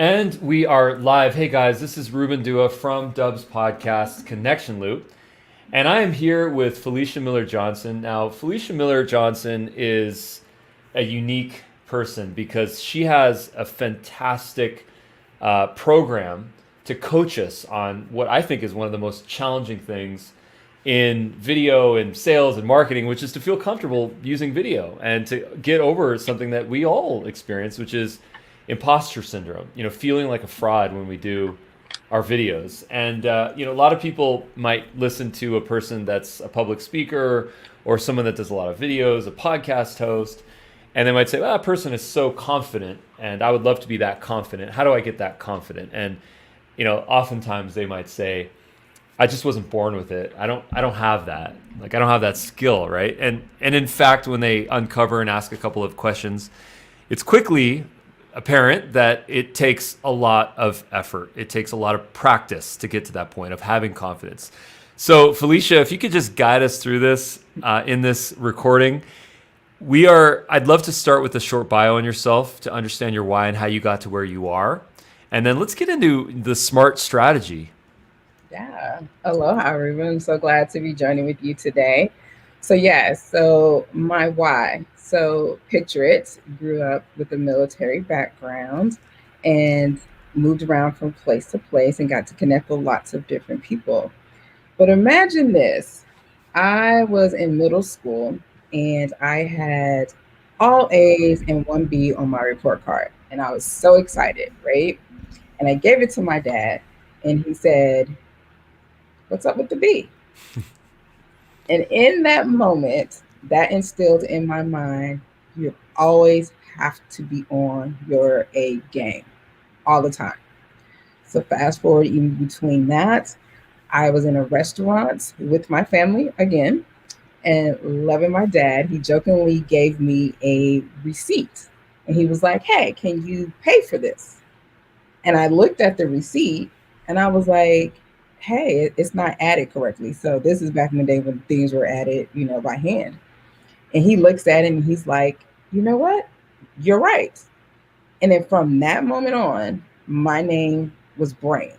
And we are live. Hey guys, this is Ruben Dua from Dubb's podcast Connection Loop. And I am here with Felicia Miller Johnson. Now, Felicia Miller Johnson is a unique person because she has a fantastic program to coach us on what I think is one of the most challenging things in video and sales and marketing, which is to feel comfortable using video and to get over something that we all experience, which is imposter syndrome, feeling like a fraud when we do our videos. And, a lot of people might listen to a person that's a public speaker or someone that does a lot of videos, a podcast host, and they might say, well, that person is so confident and I would love to be that confident. How do I get that confident? And, oftentimes they might say, I just wasn't born with it. I don't have that. Like, I don't have that skill, right? And in fact, when they uncover and ask a couple of questions, it's quickly apparent that it takes a lot of effort. It takes a lot of practice to get to that point of having confidence. So Felicia, if you could just guide us through this in this recording. I'd love to start with a short bio on yourself to understand your why and how you got to where you are. And then let's get into the SMART strategy. Yeah. Aloha, Ruben. I'm so glad to be joining with you today. So my why. So picture it, grew up with a military background and moved around from place to place and got to connect with lots of different people. But imagine this. I was in middle school and I had all A's and one B on my report card. And I was so excited, right? And I gave it to my dad and he said, "What's up with the B?" And in that moment, that instilled in my mind, you always have to be on your A game all the time. So fast forward even between that, I was in a restaurant with my family again and loving my dad. He jokingly gave me a receipt and he was like, "Hey, can you pay for this?" And I looked at the receipt and I was like, "Hey, it's not added correctly." So this is back in the day when things were added, by hand. And he looks at it and he's like, "You know what? You're right." And then from that moment on, my name was Brain.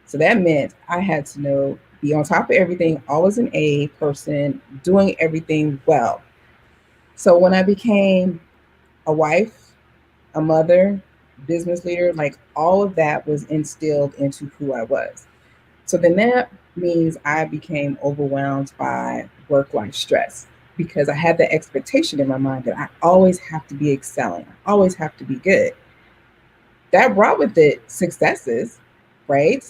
So that meant I had to be on top of everything, always an A person, doing everything well. So when I became a wife, a mother, business leader, like all of that was instilled into who I was. So then that means I became overwhelmed by work-life stress because I had the expectation in my mind that I always have to be excelling. I always have to be good. That brought with it successes, right?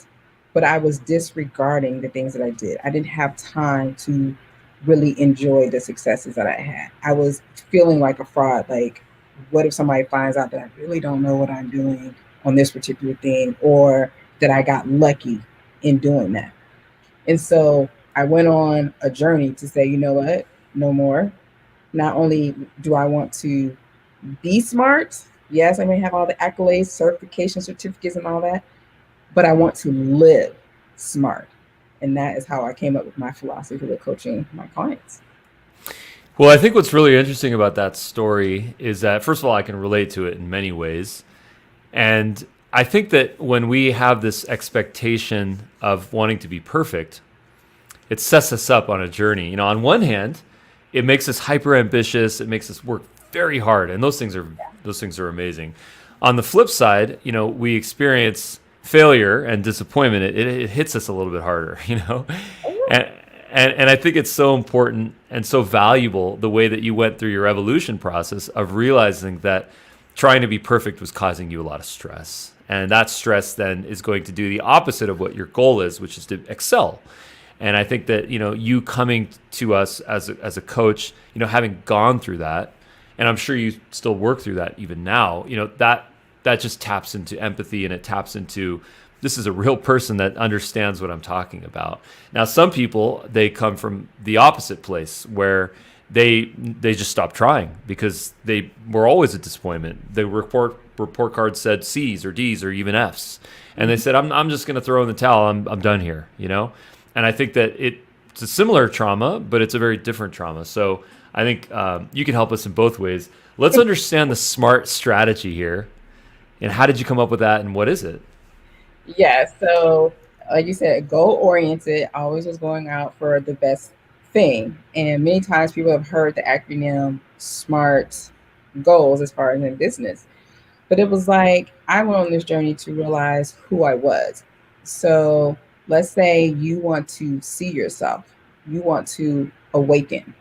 But I was disregarding the things that I did. I didn't have time to really enjoy the successes that I had. I was feeling like a fraud. Like, what if somebody finds out that I really don't know what I'm doing on this particular thing, or that I got lucky in doing that? And so I went on a journey to say, you know what, no more. Not only do I want to be smart, yes, I may have all the accolades, certification certificates and all that, but I want to live smart. And that is how I came up with my philosophy with coaching my clients. Well, I think what's really interesting about that story is that, first of all, I can relate to it in many ways. And I think that when we have this expectation of wanting to be perfect, it sets us up on a journey. On one hand, it makes us hyper ambitious. It makes us work very hard, and those things are amazing. On the flip side, we experience failure and disappointment. It hits us a little bit harder, And I think it's so important and so valuable the way that you went through your evolution process of realizing that trying to be perfect was causing you a lot of stress. And that stress then is going to do the opposite of what your goal is, which is to excel. And I think that, you coming to us as a coach, having gone through that, and I'm sure you still work through that even now, that just taps into empathy, and it taps into, this is a real person that understands what I'm talking about. Now, some people, they come from the opposite place where they just stopped trying because they were always a disappointment. The report card said C's or D's or even F's. And they said, I'm just going to throw in the towel. I'm done here, And I think that it's a similar trauma, but it's a very different trauma. So I think you can help us in both ways. Let's understand the SMART strategy here. And how did you come up with that, and what is it? Yeah, so like you said, goal oriented, always was going out for the best thing. And many times people have heard the acronym SMART goals as far as in business. But it was like I went on this journey to realize who I was. So let's say you want to see yourself, you want to awaken,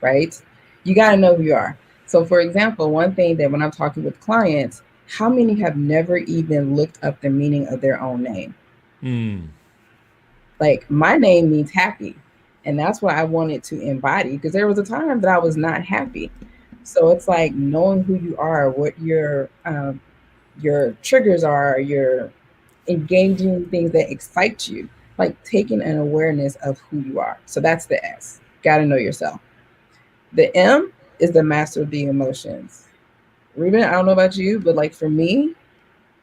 right? You got to know who you are. So, for example, one thing that when I'm talking with clients, how many have never even looked up the meaning of their own name? Mm. Like, my name means happy. And that's what I wanted to embody because there was a time that I was not happy. So it's like knowing who you are, what your triggers are, your engaging in things that excite you, like taking an awareness of who you are. So that's the S. Got to know yourself. The M is the master of the emotions. Ruben, I don't know about you, but like for me,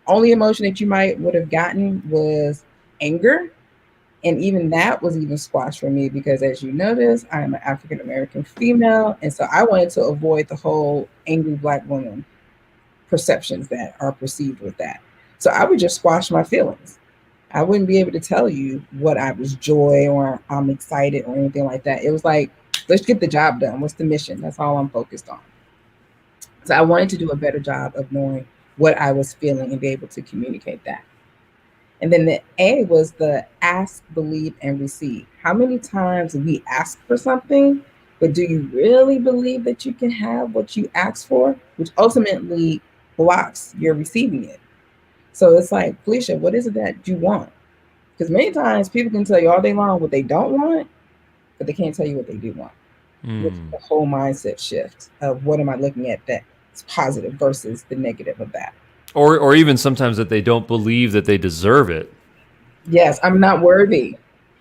only emotion that you might would have gotten was anger. And even that was even squashed for me because as you notice, I'm an African American female. And so I wanted to avoid the whole angry black woman perceptions that are perceived with that. So I would just squash my feelings. I wouldn't be able to tell you what I was joy or I'm excited or anything like that. It was like, let's get the job done. What's the mission? That's all I'm focused on. So I wanted to do a better job of knowing what I was feeling and be able to communicate that. And then the A was the ask, believe, and receive. How many times we ask for something, but do you really believe that you can have what you ask for? Which ultimately blocks your receiving it. So it's like, Felicia, what is it that you want? Because many times people can tell you all day long what they don't want, but they can't tell you what they do want, which is Mm. the whole mindset shift of what am I looking at that's positive versus the negative of that. Or even sometimes that they don't believe that they deserve it. Yes, I'm not worthy,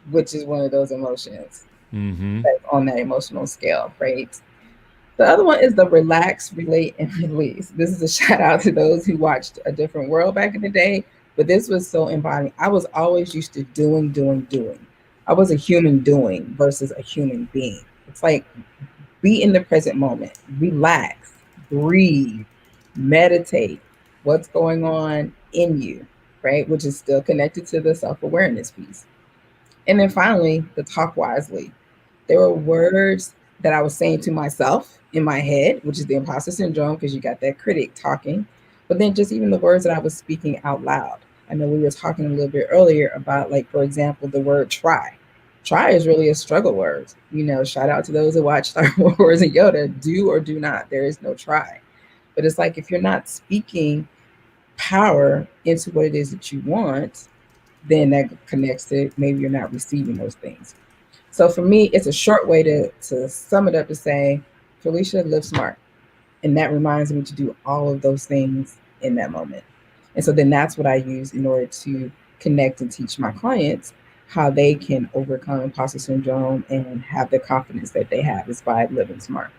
which is one of those emotions Mm-hmm. that's on that emotional scale, right? The other one is the relax, relate, and release. This is a shout out to those who watched A Different World back in the day, but this was so embodying. I was always used to doing, doing, doing. I was a human doing versus a human being. It's like be in the present moment, relax, breathe, meditate. What's going on in you, right? Which is still connected to the self awareness piece. And then finally, the talk wisely. There were words that I was saying to myself in my head, which is the imposter syndrome, because you got that critic talking. But then just even the words that I was speaking out loud. I know we were talking a little bit earlier about, like, for example, the word try. Try is really a struggle word. You know, shout out to those who watch Star Wars and Yoda. Do or do not. There is no try. But it's like if you're not speaking power into what it is that you want, then that connects to maybe you're not receiving those things. So for me, it's a short way to sum it up to say, Felicia, live smart. And that reminds me to do all of those things in that moment. And so then that's what I use in order to connect and teach my clients how they can overcome imposter syndrome and have the confidence that they have is by living smart.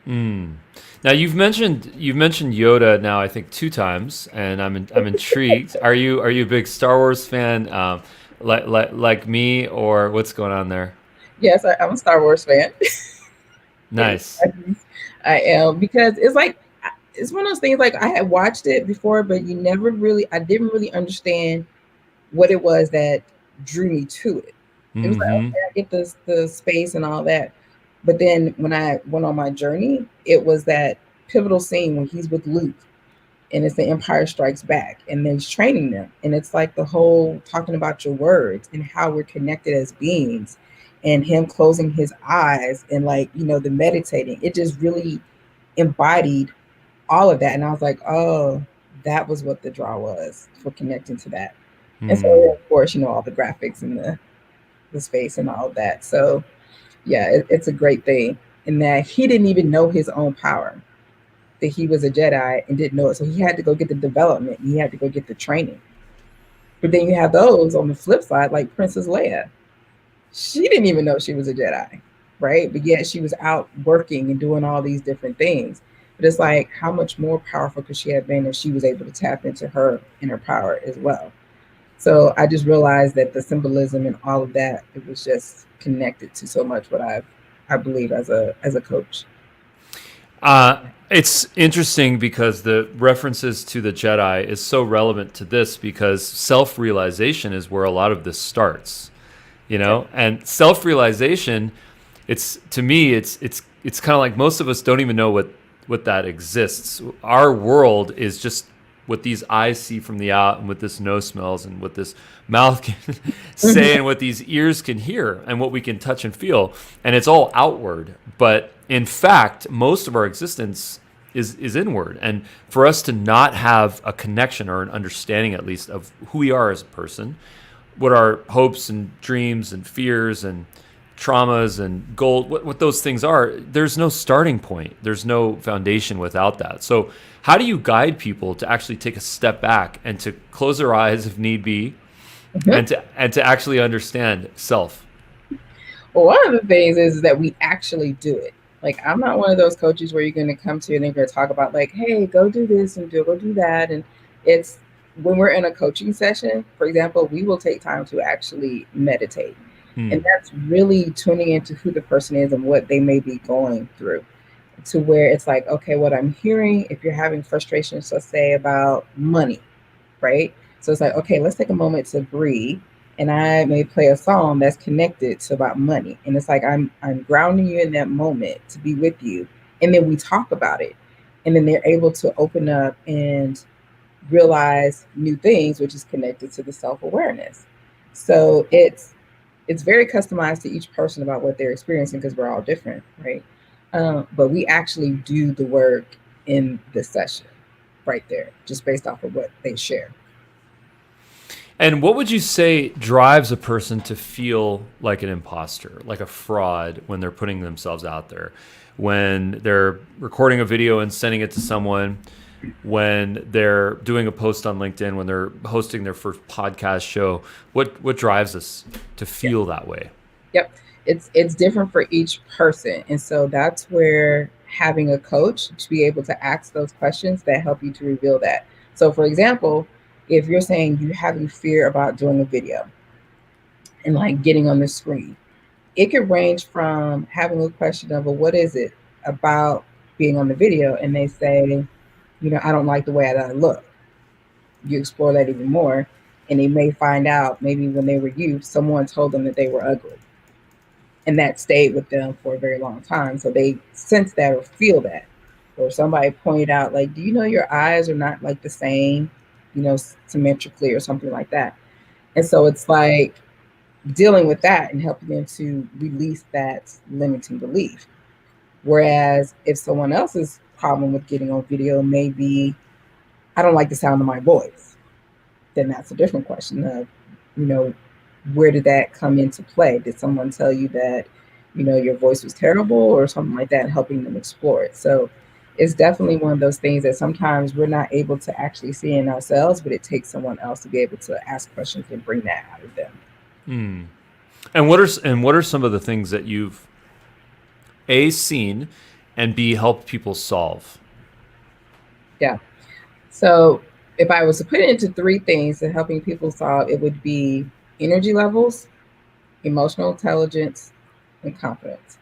Mm. Now you've mentioned Yoda now I think two times, and I'm intrigued. Are you a big Star Wars fan, like me, or what's going on there? Yes, I'm a Star Wars fan. Nice. I am because it's like it's one of those things like I had watched it before, but I didn't really understand what it was that drew me to it. It was like, Mm-hmm. okay, I get the space and all that. But then when I went on my journey, it was that pivotal scene when he's with Luke and it's the Empire Strikes Back and then he's training them. And it's like the whole talking about your words and how we're connected as beings and him closing his eyes and like, the meditating. It just really embodied all of that. And I was like, oh, that was what the draw was for connecting to that. And so, Mm. of course, all the graphics and the space and all of that. So, yeah, it's a great thing in that he didn't even know his own power, that he was a Jedi and didn't know it. So he had to go get the development. He had to go get the training. But then you have those on the flip side, like Princess Leia. She didn't even know she was a Jedi, right? But yet she was out working and doing all these different things. But it's like, how much more powerful could she have been if she was able to tap into her inner power as well? So I just realized that the symbolism and all of that, it was just connected to so much what I believe as a coach. It's interesting because the references to the Jedi is so relevant to this because self-realization is where a lot of this starts, you Yeah. know? And self-realization, it's to me, it's kind of like most of us don't even know what that exists. Our world is just what these eyes see from the out and what this nose smells and what this mouth can say and what these ears can hear and what we can touch and feel, and it's all outward, but in fact most of our existence is inward. And for us to not have a connection or an understanding at least of who we are as a person, what our hopes and dreams and fears and traumas and goal, what those things are, there's no starting point. There's no foundation without that. So how do you guide people to actually take a step back and to close their eyes if need be Mhm. and to actually understand self? Well, one of the things is that we actually do it. Like, I'm not one of those coaches where you're going to come to and they're going to talk about, like, hey, go do this and go do that. And it's when we're in a coaching session, for example, we will take time to actually meditate. And Hmm. that's really tuning into who the person is and what they may be going through, to where it's like, okay, what I'm hearing, if you're having frustrations, let's say about money, right? So it's like, okay, let's take a moment to breathe. And I may play a song that's connected to about money. And it's like I'm grounding you in that moment to be with you. And then we talk about it. And then they're able to open up and realize new things, which is connected to the self-awareness. So it's very customized to each person about what they're experiencing because we're all different, right? But we actually do the work in the session right there, just based off of what they share. And what would you say drives a person to feel like an imposter, like a fraud when they're putting themselves out there, when they're recording a video and sending it to someone, when they're doing a post on LinkedIn, when they're hosting their first podcast show? What drives us to feel that way? Yep. It's different for each person. And so that's where having a coach to be able to ask those questions that help you to reveal that. So for example, if you're saying you having fear about doing a video and like getting on the screen, it could range from having a question of, well, what is it about being on the video? And they say, I don't like the way that I look. You explore that even more. And they may find out maybe when they were youth, someone told them that they were ugly, and that stayed with them for a very long time. So they sense that or feel that. Or somebody pointed out, like, do you know your eyes are not like the same, symmetrically or something like that. And so it's like dealing with that and helping them to release that limiting belief. Whereas if someone else's problem with getting on video may be, I don't like the sound of my voice, then that's a different question of, you know, where did that come into play? Did someone tell you that, your voice was terrible or something like that, helping them explore it? So it's definitely one of those things that sometimes we're not able to actually see in ourselves, but it takes someone else to be able to ask questions and bring that out of them. Hmm. And what are some of the things that you've A seen and B helped people solve? Yeah. So if I was to put it into three things that helping people solve, it would be energy levels, emotional intelligence, and confidence.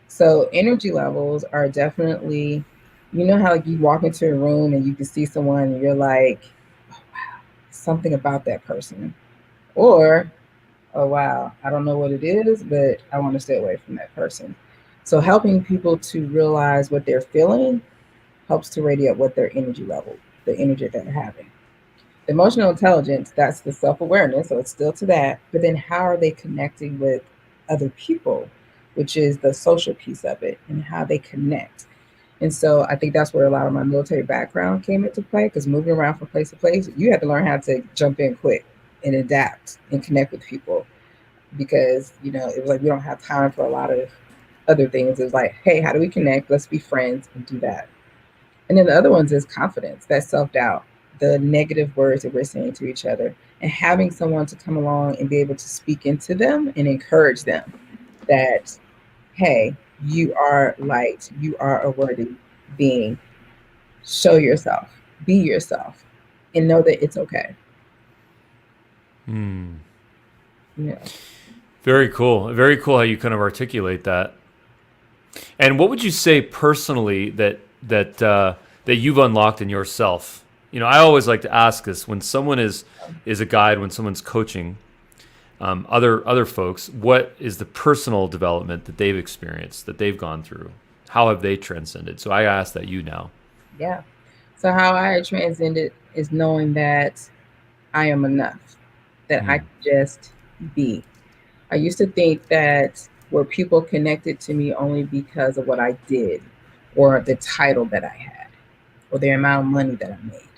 So energy levels are definitely, how like you walk into a room and you can see someone and you're like, oh wow, something about that person. Or, oh wow, I don't know what it is, but I want to stay away from that person. So helping people to realize what they're feeling helps to radiate what their energy level, the energy that they're having. Emotional intelligence, that's the self-awareness, so it's still to that, but then how are they connecting with other people, which is the social piece of it, and how they connect. And so I think that's where a lot of my military background came into play, because moving around from place to place, you had to learn how to jump in quick and adapt and connect with people, because it was like we don't have time for a lot of other things. It was like, hey, how do we connect? Let's be friends and do that. And then the other ones is confidence, that self doubt, the negative words that we're saying to each other, and having someone to come along and be able to speak into them and encourage them that, hey, you are light, you are a worthy being. Show yourself, be yourself, and know that it's okay. Hmm. Yeah. Very cool. Very cool how you kind of articulate that. And what would you say personally that you've unlocked in yourself? I always like to ask this when someone is a guide, when someone's coaching other folks, what is the personal development that they've experienced, that they've gone through? How have they transcended? So I ask that you now. Yeah. So how I transcended is knowing that I am enough, that I Mm. can just be. I used to think that were people connected to me only because of what I did or the title that I had or the amount of money that I made.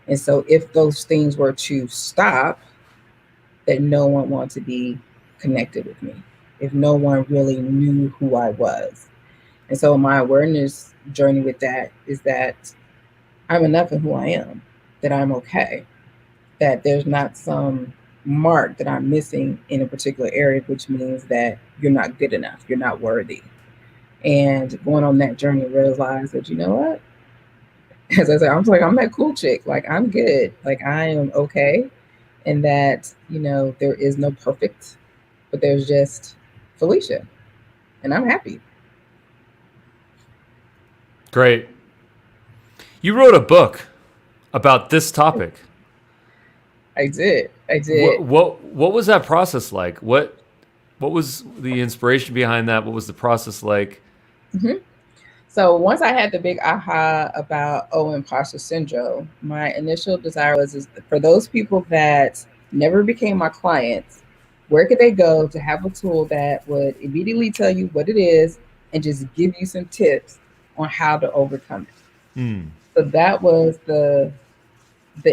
And so if those things were to stop, that no one wanted to be connected with me, if no one really knew who I was. And so my awareness journey with that is that I'm enough in who I am, that I'm okay, that there's not some mark that I'm missing in a particular area, which means that you're not good enough, you're not worthy. And going on that journey, realize that, you know what? As I said, I was like, I'm that cool chick. Like, I'm good. Like, I am okay. And that, there is no perfect, but there's just Felicia. And I'm happy. Great. You wrote a book about this topic. I did. What was that process like? What was the inspiration behind that? What was the process like? Mm-hmm. So once I had the big aha about imposter syndrome, my initial desire is for those people that never became my clients, where could they go to have a tool that would immediately tell you what it is and just give you some tips on how to overcome it. Mm. So that was the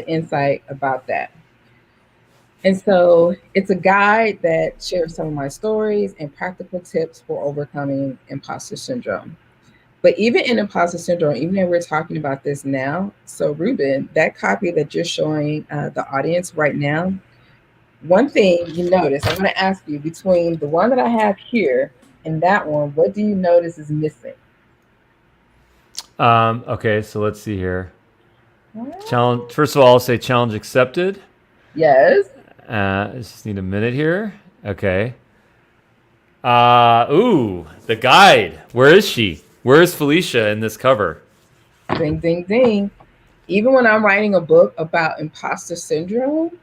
insight about that. And so it's a guide that shares some of my stories and practical tips for overcoming imposter syndrome. But even in imposter syndrome, even though we're talking about this now, so Ruben, that copy that you're showing the audience right now, one thing you notice, I'm going to ask you between the one that I have here and that one, what do you notice is missing? Okay, so let's see here. Challenge. First of all, I'll say challenge accepted. Yes. I just need a minute here. Okay. The guide. Where is she? Where is Felicia in this cover? Ding, ding, ding. Even when I'm writing a book about imposter syndrome,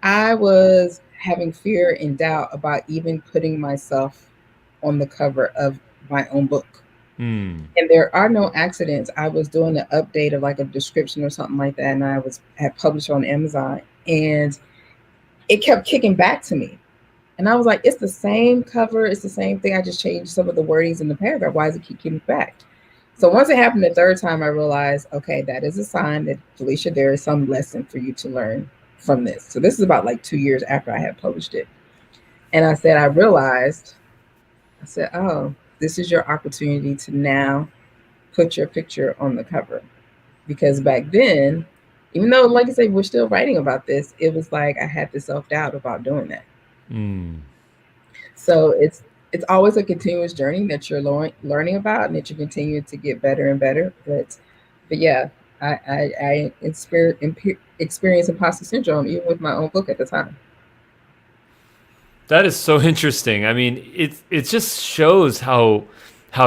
I was having fear and doubt about even putting myself on the cover of my own book. And there are no accidents. I was doing an update of like a description or something like that, and I had published on Amazon, and it kept kicking back to me. And I was like, it's the same cover, it's the same thing. I just changed some of the wordings in the paragraph. Why does it keep kicking back? So once it happened the third time, I realized, okay, that is a sign that, Felicia, there is some lesson for you to learn from this. So this is about like 2 years after I had published it. And I said, oh, this is your opportunity to now put your picture on the cover. Because back then, even though, like I said, we're still writing about this, it was like I had the self-doubt about doing that. So it's always a continuous journey that you're learning about and that you continue to get better and better. But yeah, I experienced imposter syndrome even with my own book at the time. That is so interesting. I mean, it just shows how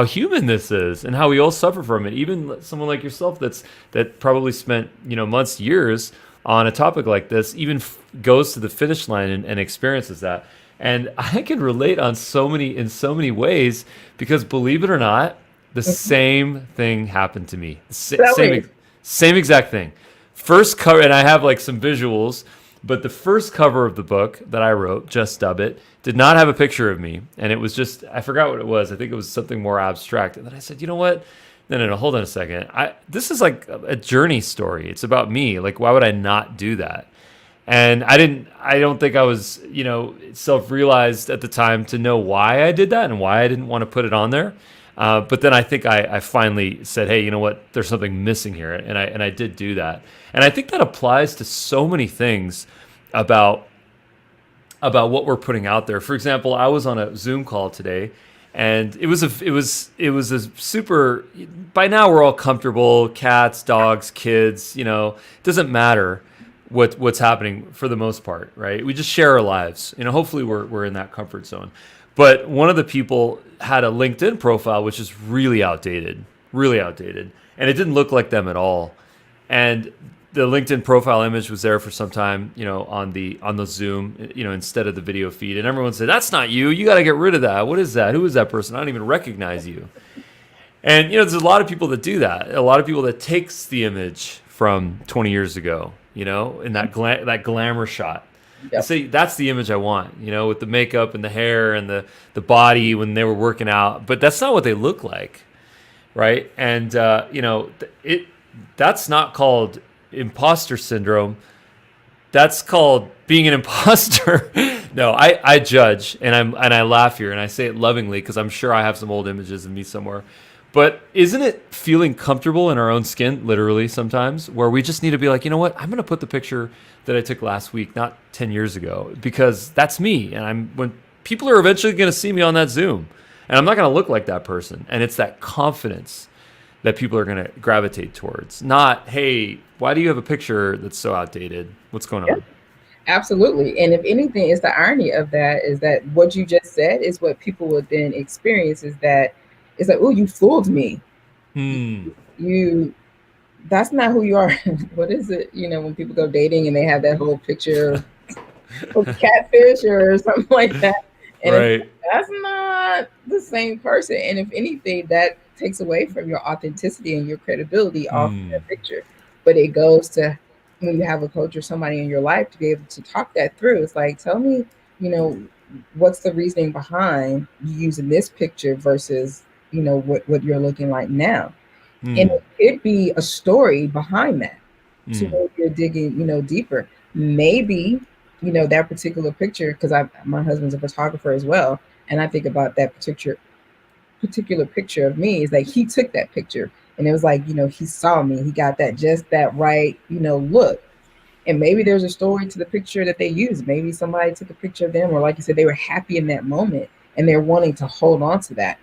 human this is and how we all suffer from it. Even someone like yourself that probably spent months, years on a topic like this, even goes to the finish line and experiences that. And I can relate in so many ways because, believe it or not, the same thing happened to me. Same exact thing. First cover, and I have like some visuals. But the first cover of the book that I wrote, Just Dubb It, did not have a picture of me. And it was just, I forgot what it was. I think it was something more abstract. And then I said, you know what? No, hold on a second. This is like a journey story. It's about me. Like, why would I not do that? And I don't think I was, self-realized at the time to know why I did that and why I didn't want to put it on there. But then I think I finally said, hey, you know what? There's something missing here. And I did do that. And I think that applies to so many things about what we're putting out there. For example, I was on a Zoom call today, and it was a super, by now we're all comfortable, cats, dogs, kids, it doesn't matter what's happening for the most part, right? We just share our lives. Hopefully we're in that comfort zone. But one of the people had a LinkedIn profile, which is really outdated. And it didn't look like them at all. And the LinkedIn profile image was there for some time, on the Zoom, instead of the video feed. And everyone said, "That's not you. You got to get rid of that. What is that? Who is that person? I don't even recognize you." And there's a lot of people that do that. A lot of people that takes the image from 20 years ago, in that glamour shot. I Yep. say that's the image I want, with the makeup and the hair and the body when they were working out. But that's not what they look like, right? And that's not called imposter syndrome. That's called being an imposter. No, I judge and I laugh here and I say it lovingly because I'm sure I have some old images of me somewhere. But isn't it feeling comfortable in our own skin, literally sometimes, where we just need to be like, you know what? I'm going to put the picture that I took last week, not 10 years ago, because that's me. And when people are eventually going to see me on that Zoom, and I'm not going to look like that person. And it's that confidence that people are going to gravitate towards. Not, hey, why do you have a picture that's so outdated? What's going Yeah, on? absolutely. And if anything, is the irony of that is that what you just said is what people would then experience is that it's like, oh, you fooled me. Hmm. You That's not who you are. What is it? When people go dating and they have that whole picture of catfish or something like that. And it's Right. that's not the same person. And if anything, that takes away from your authenticity and your credibility off of Hmm. that picture. But it goes to when you have a coach or somebody in your life to be able to talk that through. It's like, tell me, you know, what's the reasoning behind you using this picture versus, what you're looking like now. And Hmm. it could be a story behind that to Hmm. where you're digging, deeper. Maybe, that particular picture, because my husband's a photographer as well, and I think about that particular picture of me is like he took that picture and it was like, he saw me, he got that just that right, look. And maybe there's a story to the picture that they use. Maybe somebody took a picture of them, or like you said, they were happy in that moment and they're wanting to hold on to that.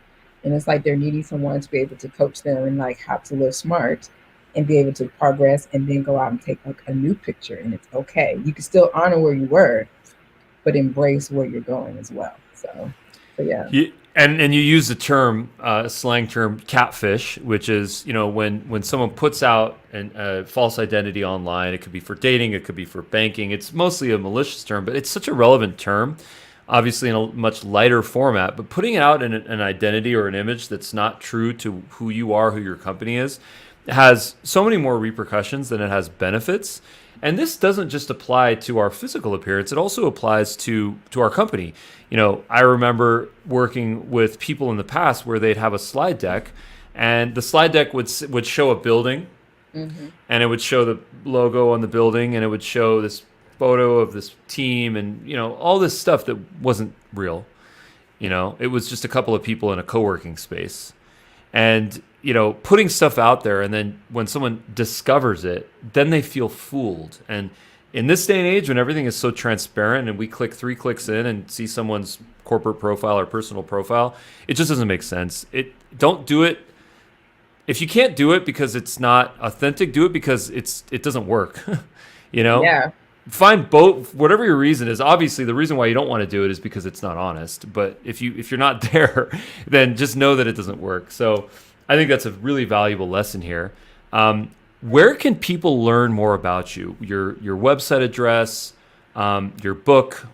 And it's like they're needing someone to be able to coach them and like how to live smart and be able to progress and then go out and take like a new picture. And it's okay. You can still honor where you were, but embrace where you're going as well. So yeah. And you use the term, slang term, catfish, which is when someone puts out a false identity online. It could be for dating, it could be for banking. It's mostly a malicious term, but it's such a relevant term, obviously in a much lighter format. But putting it out in an identity or an image that's not true to who you are, who your company is, has so many more repercussions than it has benefits. And this doesn't just apply to our physical appearance; it also applies to our company. I remember working with people in the past where they'd have a slide deck, and the slide deck would show a building, Mm-hmm. and it would show the logo on the building, and it would show this photo of this team, and all this stuff that wasn't real. It was just a couple of people in a co-working space, and putting stuff out there, and then when someone discovers it, then they feel fooled. And in this day and age, when everything is so transparent and we click 3 clicks in and see someone's corporate profile or personal profile, it just doesn't make sense. Don't do it. If you can't do it because it's not authentic, do it because it doesn't work. you know Yeah. Find both, whatever your reason is. Obviously the reason why you don't want to do it is because it's not honest, but if you're not there, then just know that it doesn't work. So I think that's a really valuable lesson here. Where can people learn more about you? Your website address, your book.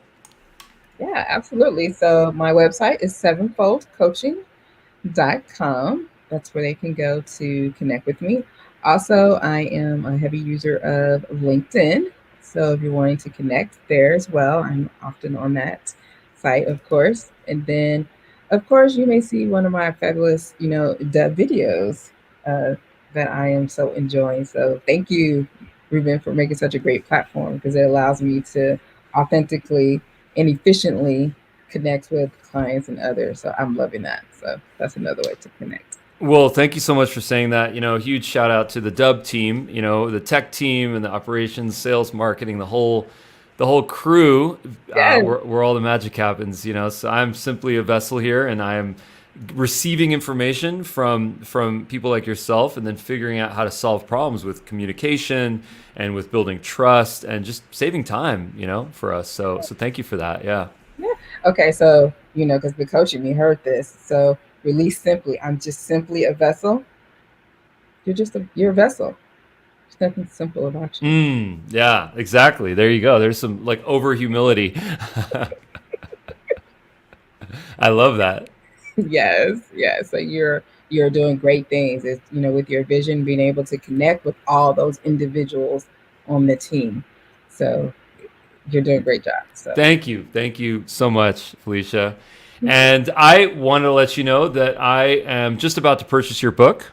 Yeah, absolutely. So my website is sevenfoldcoaching.com. That's where they can go to connect with me. Also, I am a heavy user of LinkedIn. So if you're wanting to connect there as well, I'm often on that site, of course. And then, of course, you may see one of my fabulous, Dubb videos uh, that I am so enjoying. So thank you, Ruben, for making such a great platform because it allows me to authentically and efficiently connect with clients and others. So I'm loving that. So that's another way to connect. Well, thank you so much for saying that. Huge shout out to the Dubb team, the tech team and the operations, sales, marketing, the whole crew, Yes. where all the magic happens. So I'm simply a vessel here, and I am receiving information from people like yourself, and then figuring out how to solve problems with communication and with building trust and just saving time, for us. So thank you for that. Yeah. Yeah. Okay, so because the coach in me heard this. So release simply. I'm just simply a vessel. You're a vessel. There's nothing simple about you. Yeah, exactly. There you go. There's some like over humility. I love that. Yes, yes. So you're doing great things. It's with your vision, being able to connect with all those individuals on the team. So you're doing a great job. So Thank you. Thank you so much, Felicia. And I want to let you know that I am just about to purchase your book.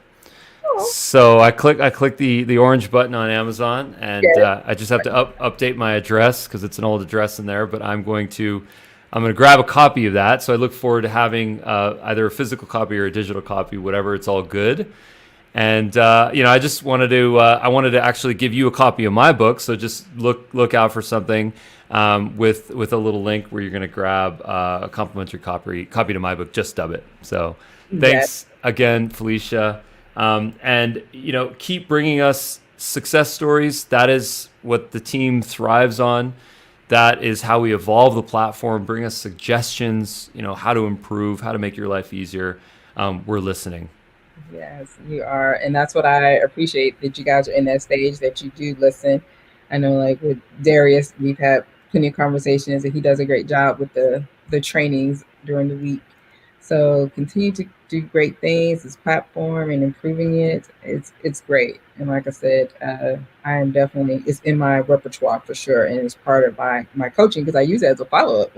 oh, So I click the orange button on Amazon, and yes, I just have to update my address because it's an old address in there. But I'm going to grab a copy of that. So I look forward to having either a physical copy or a digital copy, whatever. It's all good. And I just wanted to actually give you a copy of my book. So just look out for something with a little link where you're going to grab a complimentary copy to my book. Just Dubb it. So yes, thanks again, Felicia. And keep bringing us success stories. That is what the team thrives on. That is how we evolve the platform. Bring us suggestions. How to improve, how to make your life easier. We're listening. yes. You are, and that's what I appreciate that you guys are in that stage that you do listen. I know, like with Darius, we've had plenty of conversations, and he does a great job with the trainings during the week. So continue to do great things. This platform and improving it, it's great. And like I said, I am definitely it's in my repertoire for sure, and it's part of my coaching because I use it as a follow up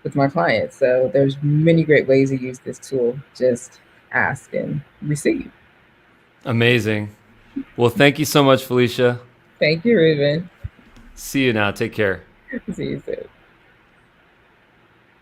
with my clients. So there's many great ways to use this tool. Just ask and receive. Amazing. Well, thank you so much, Felicia. Thank you, Ruben. See you now. Take care. See you soon.